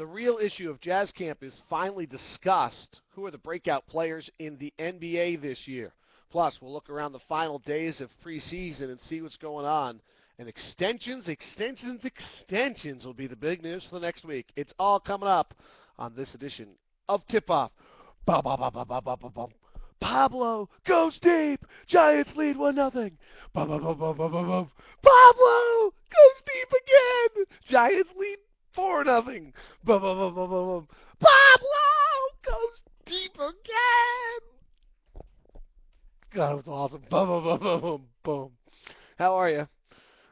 The real issue of Jazz Camp is finally discussed. Who are the breakout players in the NBA this year? Plus, we'll look around the final days of preseason and see what's going on. And extensions will be the big news for the next week. It's all coming up on this edition of Tip Off. Pablo goes deep. Giants lead 1-0. Pablo goes deep again. Giants lead 4-0. Pablo goes deep again. God, it was awesome. Boom. How are you?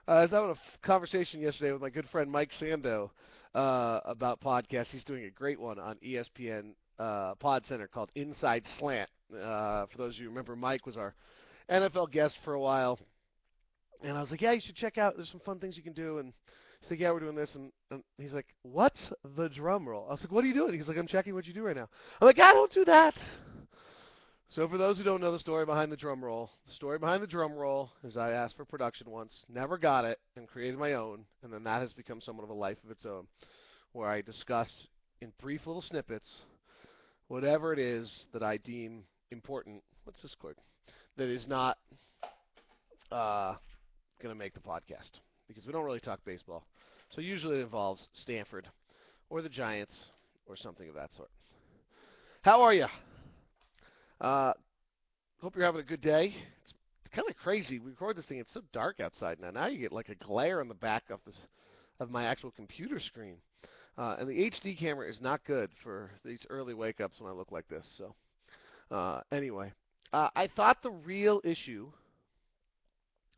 I was having a conversation yesterday with my good friend Mike Sando about podcasts. He's doing a great one on ESPN Pod Center called Inside Slant. For those of you who remember, Mike was our NFL guest for a while. And I was like, yeah, you should check out. There's some fun things you can do. And he's like, yeah, we're doing this. And he's like, what's the drum roll? I was like, what are you doing? He's like, I'm checking what you do right now. I'm like, I don't do that. So for those who don't know the story behind the drum roll is I asked for production once, never got it, and created my own. And then that has become somewhat of a life of its own, where I discuss in brief little snippets whatever it is that I deem important. What's this cord? That is not going to make the podcast, because we don't really talk baseball. So usually it involves Stanford or the Giants or something of that sort. How are you? Hope you're having a good day. It's kind of crazy. We record this thing. It's so dark outside now. Now you get like a glare on the back of my actual computer screen. And the HD camera is not good for these early wake-ups when I look like this. So anyway, I thought the real issue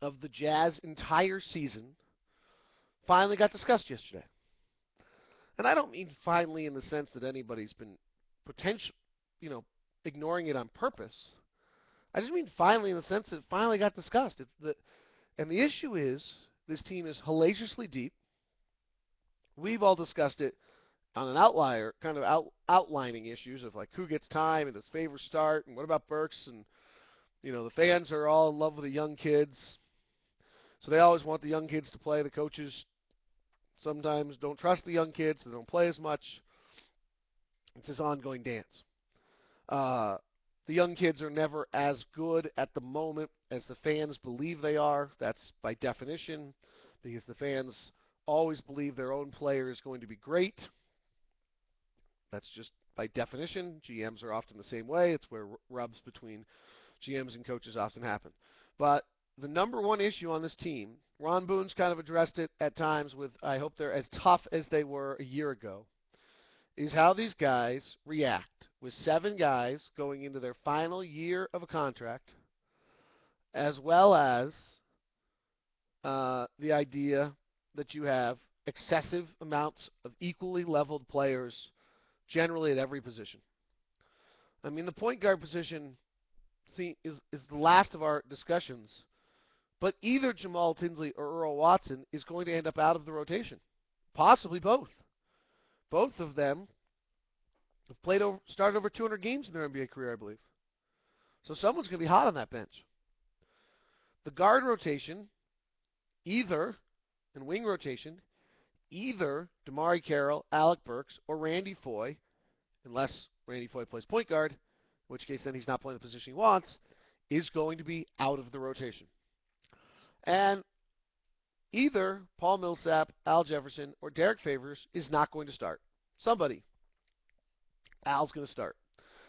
of the Jazz entire season finally got discussed yesterday. And I don't mean finally in the sense that anybody's been ignoring it on purpose. I just mean finally in the sense that it finally got discussed. And the issue is this team is hellaciously deep. We've all discussed it on an outlier, kind of outlining issues of like who gets time and does Favors start and what about Burks, and the fans are all in love with the young kids. So they always want the young kids to play. The coaches sometimes don't trust the young kids, so they don't play as much. It's this ongoing dance. The young kids are never as good at the moment as the fans believe they are. That's by definition, because the fans always believe their own player is going to be great. That's just by definition. GMs are often the same way. It's where rubs between GMs and coaches often happen. But the number one issue on this team, Ron Boone's kind of addressed it at times with, I hope they're as tough as they were a year ago, is how these guys react with 7 guys going into their final year of a contract, as well as the idea that you have excessive amounts of equally leveled players generally at every position. I mean, the point guard position is the last of our discussions, but either Jamal Tinsley or Earl Watson is going to end up out of the rotation, possibly both. Both of them have started over 200 games in their NBA career, I believe. So someone's going to be hot on that bench. The guard rotation, and wing rotation, either Damari Carroll, Alec Burks, or Randy Foye, unless Randy Foye plays point guard, in which case then he's not playing the position he wants, is going to be out of the rotation. And either Paul Millsap, Al Jefferson, or Derek Favors is not going to start. Somebody. Al's going to start.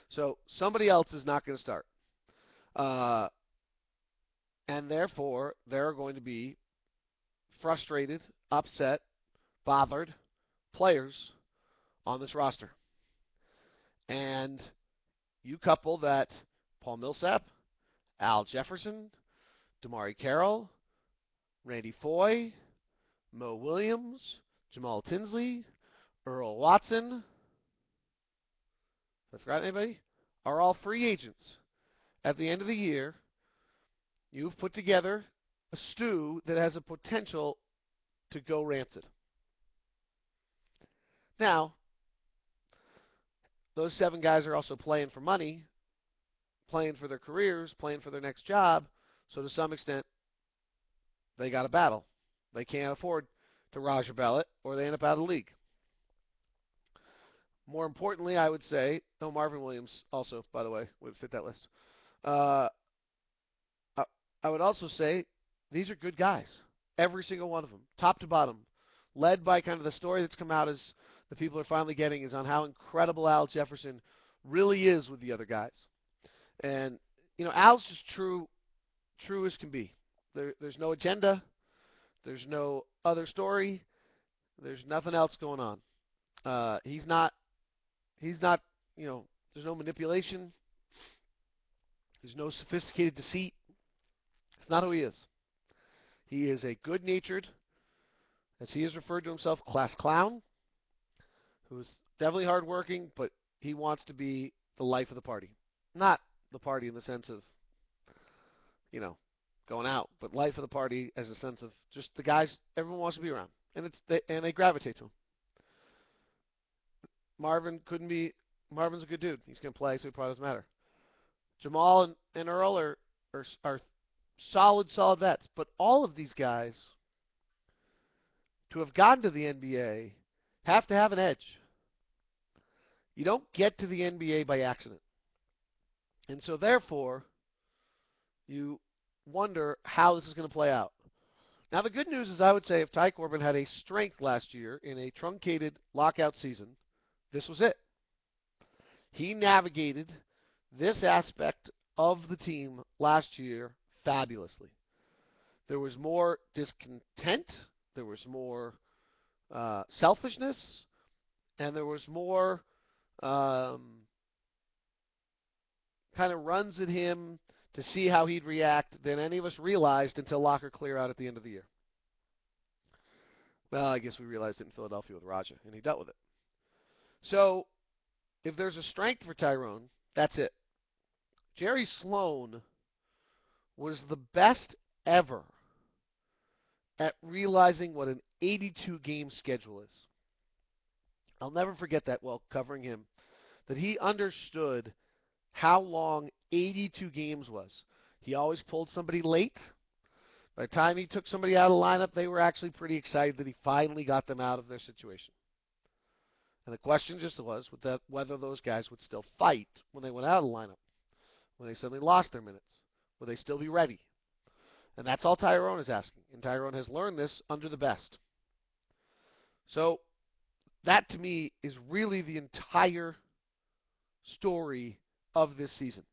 So somebody else is not going to start. And therefore, there are going to be frustrated, upset, bothered players on this roster. And you couple that Paul Millsap, Al Jefferson, Damari Carroll, Randy Foye, Mo Williams, Jamal Tinsley, Earl Watson, have I forgotten anybody? Are all free agents. At the end of the year, you've put together a stew that has a potential to go rancid. Now, those 7 guys are also playing for money, playing for their careers, playing for their next job, so to some extent, they got to battle. They can't afford to Raja Bell it, or they end up out of the league. More importantly, I would say, oh, Marvin Williams also, by the way, would fit that list. Uh, I, I would also say these are good guys. Every single one of them, top to bottom, led by kind of the story that's come out as the people are finally getting is on how incredible Al Jefferson really is with the other guys. And Al's just true as can be. There's no agenda. There's no other story. There's nothing else going on. He's not. He's not. There's no manipulation. There's no sophisticated deceit. It's not who he is. He is a good-natured, as he has referred to himself, class clown who's definitely hardworking, but he wants to be the life of the party. Not the party in the sense of, you know, going out, but life of the party as a sense of just the guys everyone wants to be around, and they gravitate to him. Marvin couldn't be. Marvin's a good dude. He's gonna play, so it probably doesn't matter. Jamal and Earl are solid vets, but all of these guys to have gotten to the NBA have to have an edge. You don't get to the NBA by accident. And so, therefore, you wonder how this is going to play out. Now, the good news is I would say if Ty Corbin had a strength last year in a truncated lockout season, this was it. He navigated this aspect of the team last year fabulously. There was more discontent, there was more selfishness, and there was more kind of runs at him to see how he'd react than any of us realized until locker clear out at the end of the year. Well, I guess we realized it in Philadelphia with Raja, and he dealt with it. So, if there's a strength for Tyrone, that's it. Jerry Sloan was the best ever at realizing what an 82-game schedule is. I'll never forget that while covering him, that he understood how long 82 games was. He always pulled somebody late. By the time he took somebody out of the lineup, they were actually pretty excited that he finally got them out of their situation. And the question just was whether those guys would still fight when they went out of the lineup, when they suddenly lost their minutes. Would they still be ready? And that's all Tyrone is asking. And Tyrone has learned this under the best. So that, to me, is really the entire story of this season.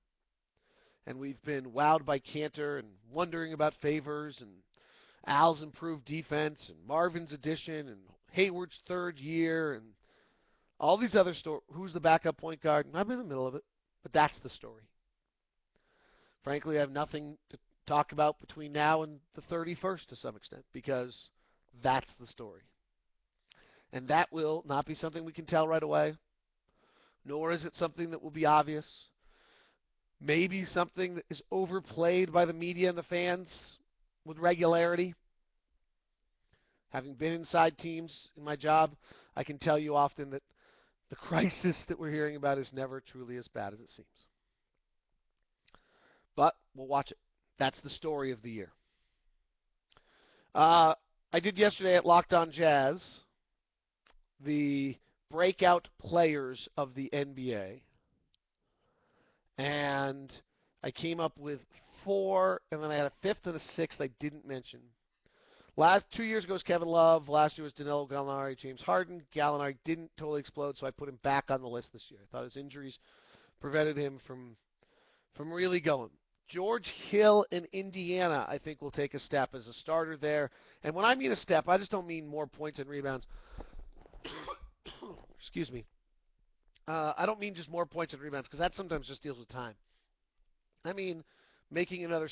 And we've been wowed by Cantor and wondering about Favors and Al's improved defense and Marvin's addition and Hayward's third year and all these other stories. Who's the backup point guard? I'm in the middle of it, but that's the story. Frankly, I have nothing to talk about between now and the 31st to some extent because that's the story. And that will not be something we can tell right away, nor is it something that will be obvious. Maybe something that is overplayed by the media and the fans with regularity. Having been inside teams in my job, I can tell you often that the crisis that we're hearing about is never truly as bad as it seems. But we'll watch it. That's the story of the year. I did yesterday at Locked On Jazz the breakout players of the NBA. And I came up with 4, and then I had a 5th and a 6th I didn't mention. 2 years ago was Kevin Love. Last year was Danilo Gallinari, James Harden. Gallinari didn't totally explode, so I put him back on the list this year. I thought his injuries prevented him from really going. George Hill in Indiana, I think, will take a step as a starter there. And when I mean a step, I just don't mean more points and rebounds. Excuse me. I don't mean just more points and rebounds because that sometimes just deals with time. I mean making another